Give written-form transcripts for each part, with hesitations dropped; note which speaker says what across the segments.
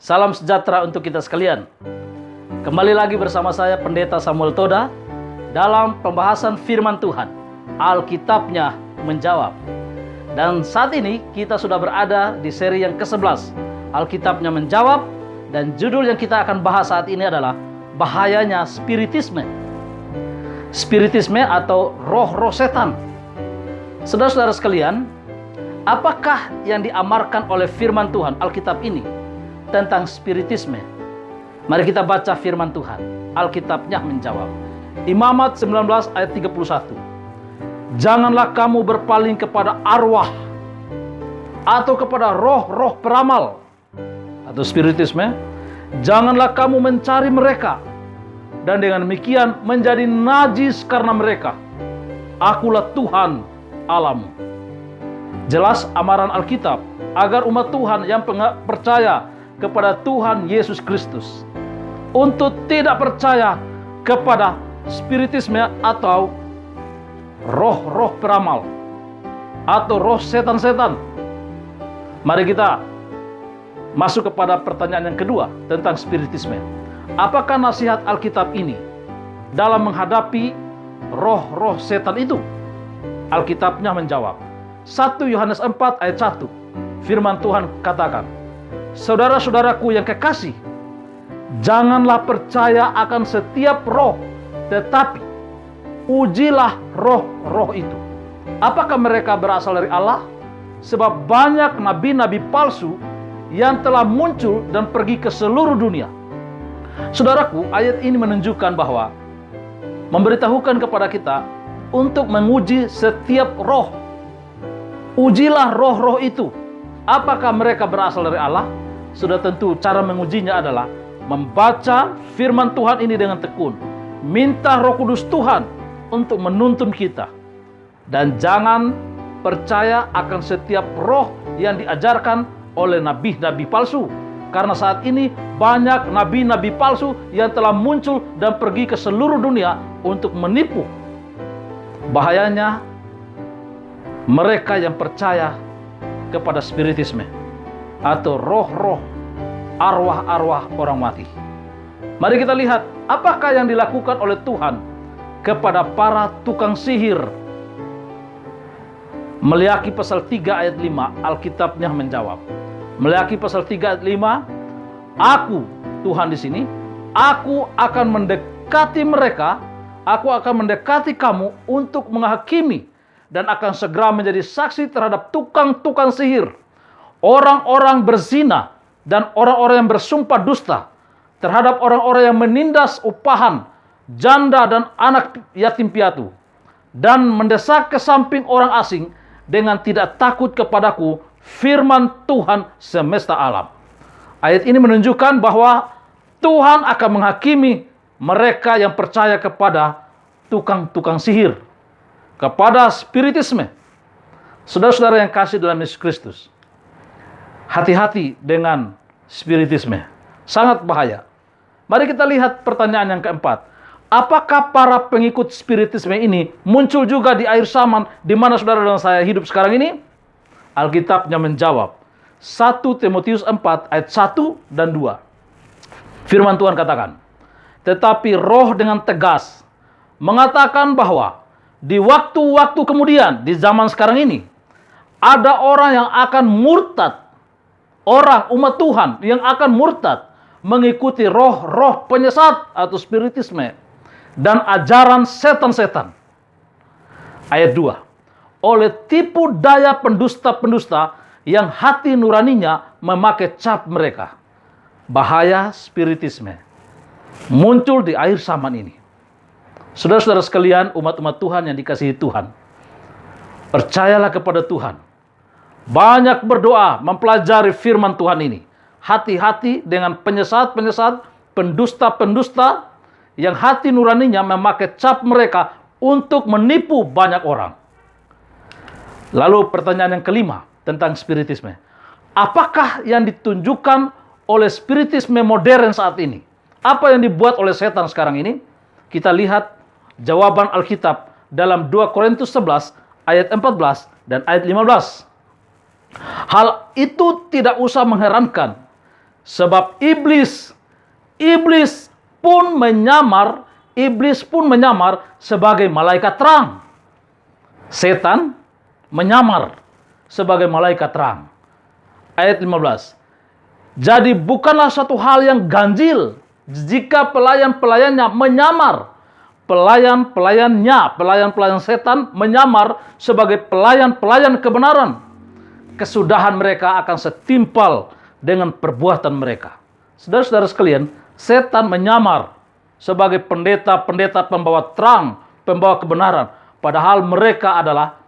Speaker 1: Salam sejahtera untuk kita sekalian. Kembali lagi bersama saya Pendeta Samuel Toda dalam pembahasan firman Tuhan. Alkitabnya menjawab. Dan saat ini kita sudah berada di seri yang ke-11. Alkitabnya menjawab, dan judul yang kita akan bahas saat ini adalah bahayanya spiritisme. Spiritisme atau roh-roh setan. Saudara-saudara sekalian, apakah yang diamarkan oleh firman Tuhan Alkitab ini tentang spiritisme? Mari kita baca firman Tuhan. Alkitabnya menjawab. Imamat 19 ayat 31. Janganlah kamu berpaling kepada arwah atau kepada roh-roh peramal atau spiritisme. Janganlah kamu mencari mereka, dan dengan demikian menjadi najis karena mereka. Akulah Tuhan Allahmu. Jelas amaran Alkitab agar umat Tuhan yang percaya kepada Tuhan Yesus Kristus untuk tidak percaya kepada spiritisme atau roh-roh peramal atau roh setan-setan. Mari kita masuk kepada pertanyaan yang kedua tentang spiritisme. Apakah nasihat Alkitab ini dalam menghadapi roh-roh setan itu? Alkitabnya menjawab. 1 Yohanes 4 ayat 1. Firman Tuhan katakan, saudara-saudaraku yang kekasih, janganlah percaya akan setiap roh, tetapi ujilah roh-roh itu. Apakah mereka berasal dari Allah? Sebab banyak nabi-nabi palsu yang telah muncul dan pergi ke seluruh dunia. Saudaraku, ayat ini menunjukkan bahwa memberitahukan kepada kita untuk menguji setiap roh. Ujilah roh-roh itu. Apakah mereka berasal dari Allah? Sudah tentu cara mengujinya adalah membaca firman Tuhan ini dengan tekun. Minta Roh Kudus Tuhan untuk menuntun kita. Dan jangan percaya akan setiap roh yang diajarkan oleh nabi-nabi palsu. Karena saat ini banyak nabi-nabi palsu yang telah muncul dan pergi ke seluruh dunia untuk menipu. Bahayanya mereka yang percaya kepada spiritisme atau roh-roh, arwah-arwah orang mati. Mari kita lihat apakah yang dilakukan oleh Tuhan kepada para tukang sihir. Meleakhi pasal 3 ayat 5, Alkitabnya menjawab. Meleakhi pasal 3 ayat 5, aku, Tuhan di sini, aku akan mendekati mereka, aku akan mendekati kamu untuk menghakimi dan akan segera menjadi saksi terhadap tukang-tukang sihir, orang-orang berzina, dan orang-orang yang bersumpah dusta, terhadap orang-orang yang menindas upahan, janda dan anak yatim piatu, dan mendesak ke samping orang asing dengan tidak takut kepadaku, firman Tuhan semesta alam. Ayat ini menunjukkan bahwa Tuhan akan menghakimi mereka yang percaya kepada tukang-tukang sihir, kepada spiritisme. Saudara-saudara yang kasih dalam Yesus Kristus, hati-hati dengan spiritisme. Sangat bahaya. Mari kita lihat pertanyaan yang keempat. Apakah para pengikut spiritisme ini muncul juga di akhir zaman di mana saudara dan saya hidup sekarang ini? Alkitabnya menjawab. 1 Timotius 4 ayat 1 dan 2. Firman Tuhan katakan, tetapi roh dengan tegas mengatakan bahwa di waktu-waktu kemudian, di zaman sekarang ini, ada orang yang akan murtad. Orang, umat Tuhan yang akan murtad mengikuti roh-roh penyesat atau spiritisme dan ajaran setan-setan. Ayat 2. Oleh tipu daya pendusta-pendusta yang hati nuraninya memakai cap mereka. Bahaya spiritisme muncul di akhir zaman ini. Saudara-saudara sekalian, umat-umat Tuhan yang dikasihi Tuhan, percayalah kepada Tuhan. Banyak berdoa, mempelajari firman Tuhan ini. Hati-hati dengan penyesat-penyesat, pendusta-pendusta yang hati nuraninya memakai cap mereka untuk menipu banyak orang. Lalu pertanyaan yang kelima tentang spiritisme. Apakah yang ditunjukkan oleh spiritisme modern saat ini? Apa yang dibuat oleh setan sekarang ini? Kita lihat jawaban Alkitab dalam 2 Korintus 11 ayat 14 dan ayat 15. Hal itu tidak usah mengherankan, Sebab iblis pun menyamar sebagai malaikat terang. Setan menyamar sebagai malaikat terang. Ayat 15. Jadi bukanlah satu hal yang ganjil jika pelayan-pelayannya menyamar. Pelayan-pelayan setan menyamar sebagai pelayan-pelayan kebenaran. Kesudahan mereka akan setimpal dengan perbuatan mereka. Saudara-saudara sekalian, setan menyamar sebagai pendeta-pendeta pembawa terang, pembawa kebenaran. Padahal mereka adalah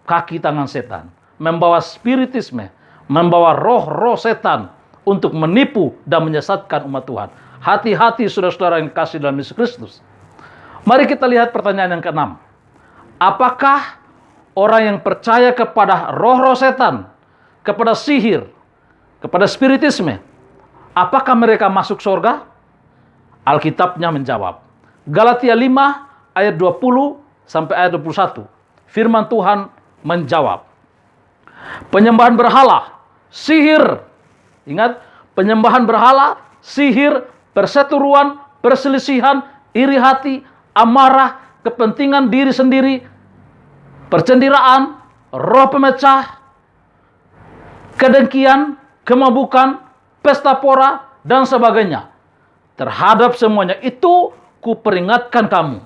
Speaker 1: kaki tangan setan. Membawa spiritisme, membawa roh-roh setan untuk menipu dan menyesatkan umat Tuhan. Hati-hati saudara-saudara yang kasih dalam Yesus Kristus. Mari kita lihat pertanyaan yang ke-6. Apakah orang yang percaya kepada roh-roh setan, kepada sihir, kepada spiritisme, apakah mereka masuk surga? Alkitabnya menjawab. Galatia 5 ayat 20 sampai ayat 21. Firman Tuhan menjawab. Penyembahan berhala, sihir. Ingat, penyembahan berhala, sihir, perseteruan, perselisihan, iri hati, amarah, kepentingan diri sendiri, percendiraan, roh pemecah, kedengkian, kemabukan, pesta pora, dan sebagainya. Terhadap semuanya itu kuperingatkan kamu,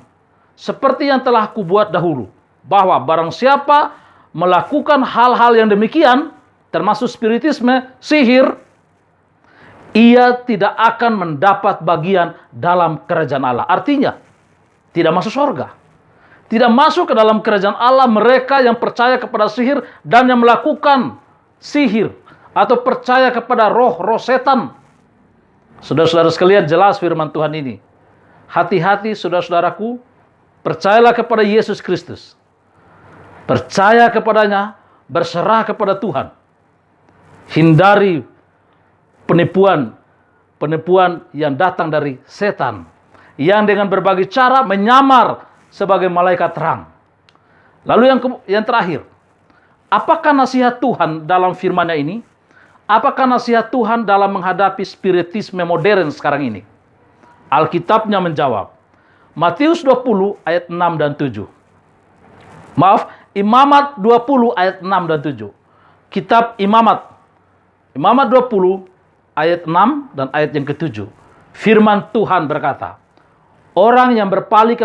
Speaker 1: seperti yang telah kubuat dahulu, bahwa barang siapa melakukan hal-hal yang demikian, termasuk spiritisme, sihir, ia tidak akan mendapat bagian dalam kerajaan Allah. Artinya, tidak masuk surga. Tidak masuk ke dalam kerajaan Allah mereka yang percaya kepada sihir dan yang melakukan sihir atau percaya kepada roh-roh setan. Saudara-saudara sekalian, jelas firman Tuhan ini. Hati-hati saudara-saudaraku, percayalah kepada Yesus Kristus. Percaya kepadanya, berserah kepada Tuhan. Hindari penipuan yang datang dari setan, yang dengan berbagai cara menyamar sebagai malaikat terang. Lalu yang terakhir, apakah nasihat Tuhan dalam firman-Nya ini? Apakah nasihat Tuhan dalam menghadapi spiritisme modern sekarang ini? Alkitabnya menjawab. Matius 20 ayat 6 dan 7. Maaf, Imamat 20 ayat 6 dan 7. Kitab Imamat 20 ayat 6 dan ayat yang ke-7. Firman Tuhan berkata, orang yang berpaling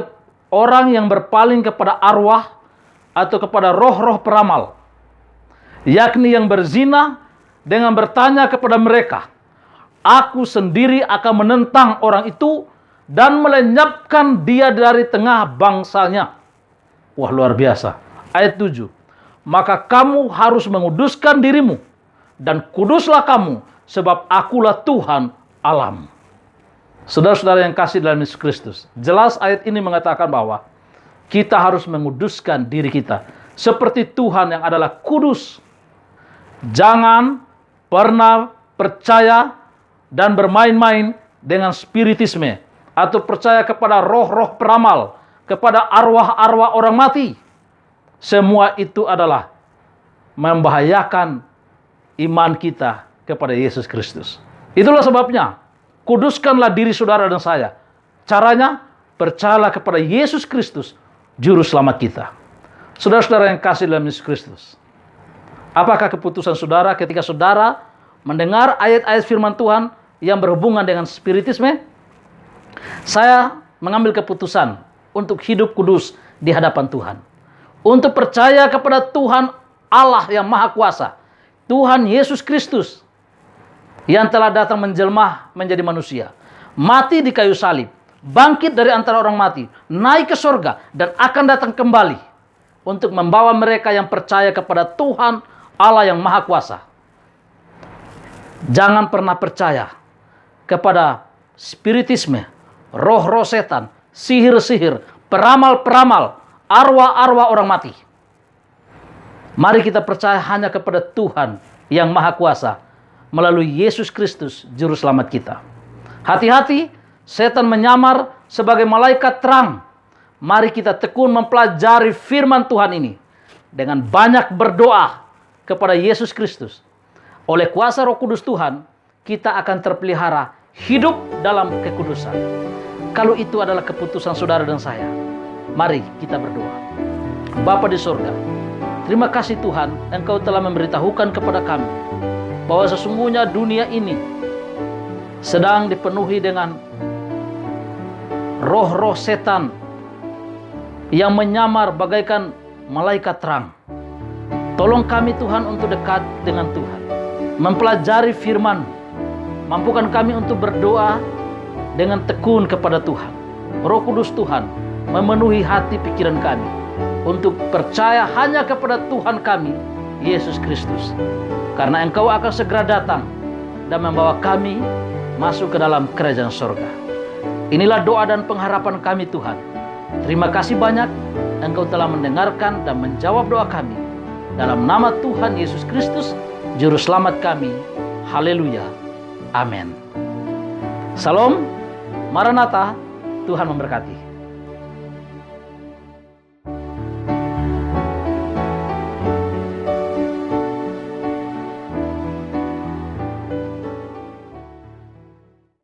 Speaker 1: kepada arwah atau kepada roh-roh peramal, yakni yang berzina, dengan bertanya kepada mereka, aku sendiri akan menentang orang itu dan melenyapkan dia dari tengah bangsanya. Wah, luar biasa. Ayat 7. Maka kamu harus menguduskan dirimu, dan kuduslah kamu, sebab akulah Tuhan Allahmu. Saudara-saudara yang kasih dalam Yesus Kristus, jelas ayat ini mengatakan bahwa kita harus menguduskan diri kita seperti Tuhan yang adalah kudus. Jangan pernah percaya dan bermain-main dengan spiritisme atau percaya kepada roh-roh peramal, kepada arwah-arwah orang mati. Semua itu adalah membahayakan iman kita kepada Yesus Kristus. Itulah sebabnya, kuduskanlah diri saudara dan saya. Caranya, percayalah kepada Yesus Kristus, Juru Selamat kita. Saudara-saudara yang kasih dalam Yesus Kristus, apakah keputusan saudara ketika saudara mendengar ayat-ayat firman Tuhan yang berhubungan dengan spiritisme? Saya mengambil keputusan untuk hidup kudus di hadapan Tuhan. Untuk percaya kepada Tuhan Allah yang Maha Kuasa, Tuhan Yesus Kristus, yang telah datang menjelma menjadi manusia, mati di kayu salib, bangkit dari antara orang mati, naik ke surga, dan akan datang kembali untuk membawa mereka yang percaya kepada Tuhan Allah yang Maha Kuasa. Jangan pernah percaya kepada spiritisme, roh-roh setan, sihir-sihir, peramal-peramal, arwah-arwah orang mati. Mari kita percaya hanya kepada Tuhan yang Maha Kuasa melalui Yesus Kristus, Juru Selamat kita. Hati-hati, setan menyamar sebagai malaikat terang. Mari kita tekun mempelajari firman Tuhan ini dengan banyak berdoa kepada Yesus Kristus. Oleh kuasa Roh Kudus Tuhan, kita akan terpelihara hidup dalam kekudusan. Kalau itu adalah keputusan saudara dan saya, mari kita berdoa. Bapa di sorga, terima kasih Tuhan, Engkau telah memberitahukan kepada kami bahwa sesungguhnya dunia ini sedang dipenuhi dengan roh-roh setan yang menyamar bagaikan malaikat terang. Tolong kami Tuhan untuk dekat dengan Tuhan, mempelajari firman. Mampukan kami untuk berdoa dengan tekun kepada Tuhan. Roh Kudus Tuhan memenuhi hati pikiran kami untuk percaya hanya kepada Tuhan kami, Yesus Kristus. Karena Engkau akan segera datang dan membawa kami masuk ke dalam kerajaan sorga. Inilah doa dan pengharapan kami Tuhan. Terima kasih banyak Engkau telah mendengarkan dan menjawab doa kami. Dalam nama Tuhan Yesus Kristus, Juru Selamat kami. Haleluya. Amin. Salam. Maranatha. Tuhan memberkati.